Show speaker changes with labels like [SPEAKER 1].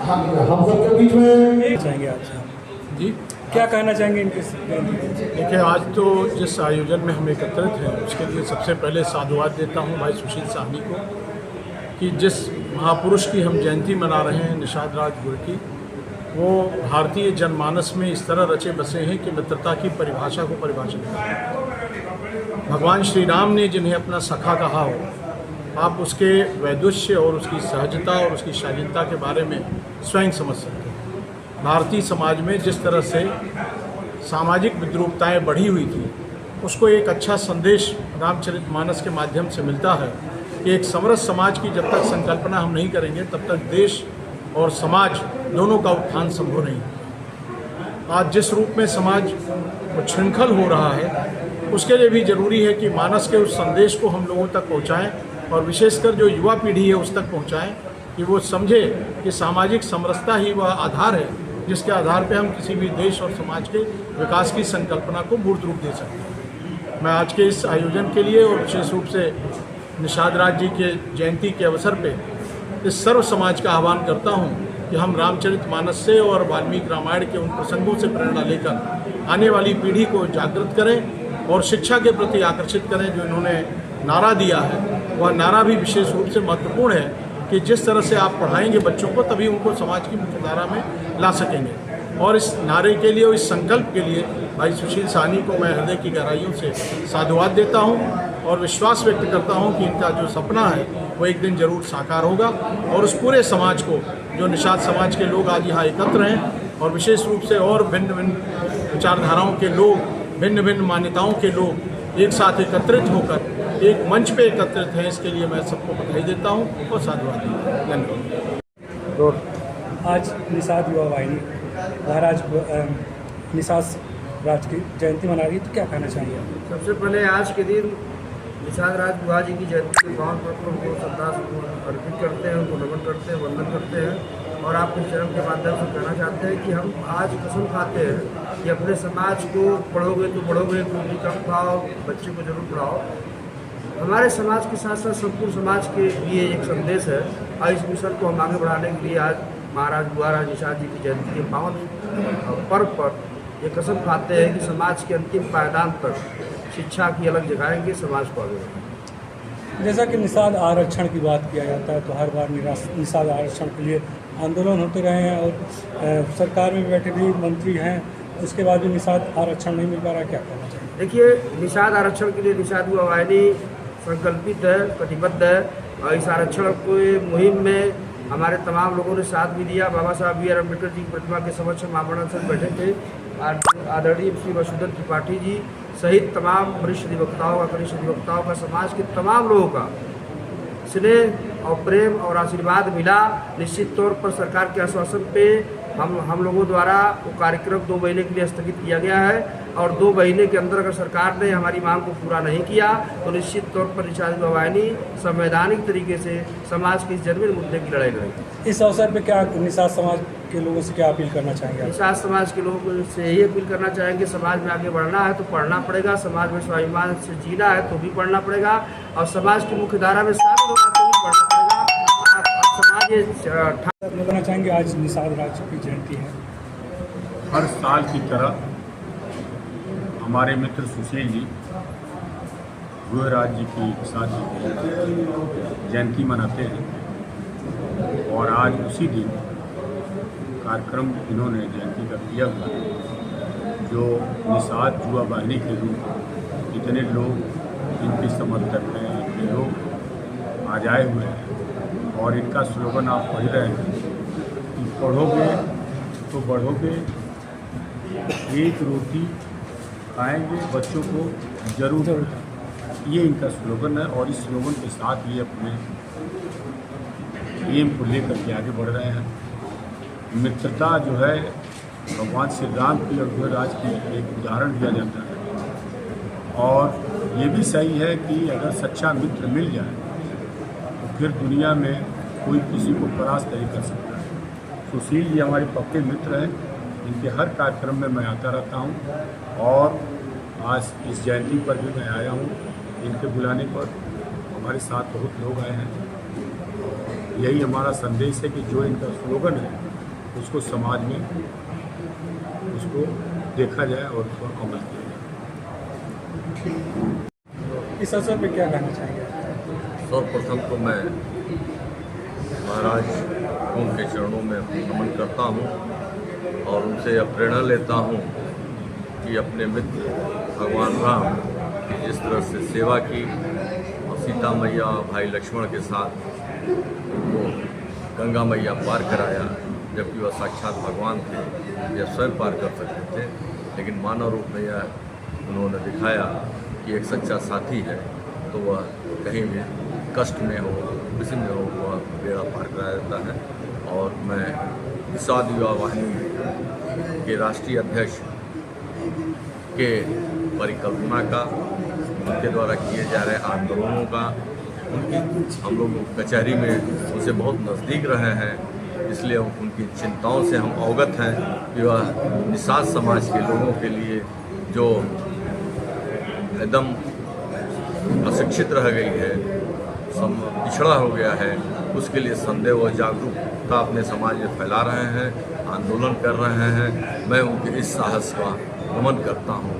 [SPEAKER 1] हम सबके बीच में
[SPEAKER 2] चाहेंगे आज
[SPEAKER 3] जी
[SPEAKER 2] क्या कहना चाहेंगे इनके?
[SPEAKER 3] देखिए, आज तो जिस आयोजन में हम एकत्रित हैं उसके लिए सबसे पहले साधुवाद देता हूं भाई सुशील साहनी को कि जिस महापुरुष की हम जयंती मना रहे हैं निषाद राज गुरु की, वो भारतीय जनमानस में इस तरह रचे बसे हैं कि मित्रता की परिभाषा को परिभाषित करते हैं। भगवान श्री राम ने जिन्हें अपना सखा कहा हो, आप उसके वैदुष्य और उसकी सहजता और उसकी शालीनता के बारे में स्वयं समझ सकते हैं। भारतीय समाज में जिस तरह से सामाजिक विद्रूपताएं बढ़ी हुई थी, उसको एक अच्छा संदेश रामचरितमानस के माध्यम से मिलता है कि एक समरस समाज की जब तक संकल्पना हम नहीं करेंगे तब तक देश और समाज दोनों का उत्थान संभव नहीं। आज जिस रूप में समाज उच्छृंखल हो रहा है, उसके लिए भी जरूरी है कि मानस के उस संदेश को हम लोगों तक पहुंचाएं और विशेषकर जो युवा पीढ़ी है उस तक पहुंचाएं कि वो समझे कि सामाजिक समरसता ही वह आधार है जिसके आधार पर हम किसी भी देश और समाज के विकास की संकल्पना को मूर्त रूप दे सकते हैं। मैं आज के इस आयोजन के लिए और विशेष रूप से निषाद राज जी के जयंती के अवसर पर इस सर्व समाज का आह्वान करता हूँ कि हम रामचरितमानस से और वाल्मीकि रामायण के उन प्रसंगों से प्रेरणा लेकर आने वाली पीढ़ी को जागृत करें और शिक्षा के प्रति आकर्षित करें। जो इन्होंने नारा दिया है वह नारा भी विशेष रूप से महत्वपूर्ण है कि जिस तरह से आप पढ़ाएंगे बच्चों को तभी उनको समाज की मुख्यधारा में ला सकेंगे। और इस नारे के लिए और इस संकल्प के लिए भाई सुशील साहनी को मैं हृदय की गहराइयों से साधुवाद देता हूं और विश्वास व्यक्त करता हूं कि इनका जो सपना है वो एक दिन जरूर साकार होगा और उस पूरे समाज को, जो निषाद समाज के लोग आज यहाँ एकत्र हैं और विशेष रूप से और भिन्न भिन्न विचारधाराओं के लोग, भिन्न भिन्न मान्यताओं के लोग एक साथ एकत्रित होकर एक मंच पे एकत्रित हैं, इसके लिए मैं सबको बधाई देता हूँ और साधुवाद देता हूँ।
[SPEAKER 2] धन्यवाद। आज निषाद युवा वाहिनी महाराज निषाद राज की जयंती मना रही है, तो क्या कहना चाहिए?
[SPEAKER 4] सबसे पहले आज के दिन निषाद राज गुहा जी की जयंती के पावन पर्व पर उनको श्रद्धा अर्पित करते हैं, उनको नमन करते हैं, वंदन करते हैं और आपके चरण के माध्यम से कहना चाहते हैं कि हम आज कसम खाते हैं कि अपने समाज को पढ़ोगे तो बढ़ोगे, रोटी कम खाओ, बच्चे को जरूर पढ़ाओ। हमारे समाज के साथ साथ संपूर्ण समाज के लिए एक संदेश है और इस मिशन को हम आगे बढ़ाने के लिए आज महाराज गुहाराज निषाद जी की जयंती के पावन पर्व पर ये कसम खाते हैं कि समाज के अंतिम पायदान तक शिक्षा की अलग जगाएंगे, समाज को आगे बढ़ाएंगे।
[SPEAKER 2] जैसा कि निषाद आरक्षण की बात किया जाता है तो हर बार निषाद आरक्षण के लिए आंदोलन होते रहे हैं और सरकार में बैठे भी मंत्री हैं, उसके बाद भी निषाद आरक्षण नहीं मिल पा रहा, क्या कहना चाहिए?
[SPEAKER 4] देखिए, निषाद आरक्षण के लिए निषाद युवा वाहिनी संकल्पित है, कटिबद्ध है और इस आरक्षण को मुहिम में हमारे तमाम लोगों ने साथ भी दिया। बाबा साहब बी आर अम्बेडकर जी की प्रतिमा के समक्ष हम आमरण से बैठे थे। आदरणीय श्री वसुधर त्रिपाठी जी सहित तमाम वरिष्ठ अधिवक्ताओं का, कनिष्ठ अधिवक्ताओं का, समाज के तमाम लोगों का स्नेह और प्रेम और आशीर्वाद मिला। निश्चित तौर पर सरकार के आश्वासन पे हम लोगों द्वारा वो कार्यक्रम 2 महीने के लिए स्थगित किया गया है और 2 महीने के अंदर अगर सरकार ने हमारी मांग को पूरा नहीं किया तो निश्चित तौर पर निषाद युवा वाहिनी संवैधानिक तरीके से समाज के इस जन्मदिन मुद्दे की लड़ाई लड़ेगी।
[SPEAKER 2] इस अवसर पर क्या निषाद समाज के लोगों से क्या अपील करना चाहेंगे?
[SPEAKER 4] निषाद समाज के लोगों से यही अपील करना चाहेंगे, समाज में आगे बढ़ना है तो पढ़ना पड़ेगा, समाज में स्वाभिमान से जीना है तो भी पढ़ना पड़ेगा और समाज की मुख्य धारा में शामिल होना तो भी पढ़ना पड़ेगा।
[SPEAKER 2] बताना चाहेंगे आज निषाद राज की जयंती है,
[SPEAKER 3] हर साल की तरह हमारे मित्र सुशील जी गुहराज जी की साथ जयंती मनाते हैं और आज उसी दिन कार्यक्रम इन्होंने जयंती का किया हुआ है। जो निषाद युवा वाहिनी के रूप इतने लोग इनके समर्थक हैं, इतने लोग आज आए हुए हैं और इनका स्लोगन आप पढ़ रहे हैं कि पढ़ोगे तो बढ़ोगे, एक रोटी खाएंगे, बच्चों को जरूर। ये इनका स्लोगन है और इस स्लोगन के साथ ये अपने एम को लेकर के आगे बढ़ रहे हैं। मित्रता जो है भगवान श्री राम की और गुहराज की एक उदाहरण दिया जाता है और ये भी सही है कि अगर सच्चा मित्र मिल जाए तो फिर दुनिया में कोई किसी को परास्त नहीं कर सकता है। सुशील जी हमारे पक्के मित्र हैं, इनके हर कार्यक्रम में मैं आता रहता हूं और आज इस जयंती पर भी मैं आया हूं। इनके बुलाने पर हमारे साथ बहुत लोग आए हैं। यही हमारा संदेश है कि जो इनका स्लोगन है उसको समाज में उसको देखा जाए और उसको अमल किया जाए।
[SPEAKER 2] इस अवसर पर क्या कहना चाहेंगे?
[SPEAKER 5] सर्वप्रथम तो मैं महाराज उनके चरणों में नमन करता हूँ और उनसे यह प्रेरणा लेता हूँ कि अपने मित्र भगवान राम की जिस तरह से सेवा की और सीता मैया भाई लक्ष्मण के साथ उनको गंगा मैया पार कराया, जबकि वह साक्षात भगवान थे, यह स्वयं पार कर सकते थे, लेकिन मानव रूप में यह उन्होंने दिखाया कि एक सच्चा साथी है तो वह कहीं भी कष्ट में हो, किसी में हो, वह बेड़ा पार करा देता है। और मैं निषाद युवा वाहिनी के राष्ट्रीय अध्यक्ष के परिकल्पना का, उनके द्वारा किए जा रहे आंदोलनों का, उनकी हम लोग कचहरी में उनसे बहुत नज़दीक रहे हैं, इसलिए उनकी चिंताओं से हम अवगत हैं कि वह निषाद समाज के लोगों के लिए जो एकदम अशिक्षित रह गई है, पिछड़ा हो गया है, उसके लिए संदेह व जागरूकता अपने समाज में फैला रहे हैं, आंदोलन कर रहे हैं। मैं उनके इस साहस का नमन करता हूँ।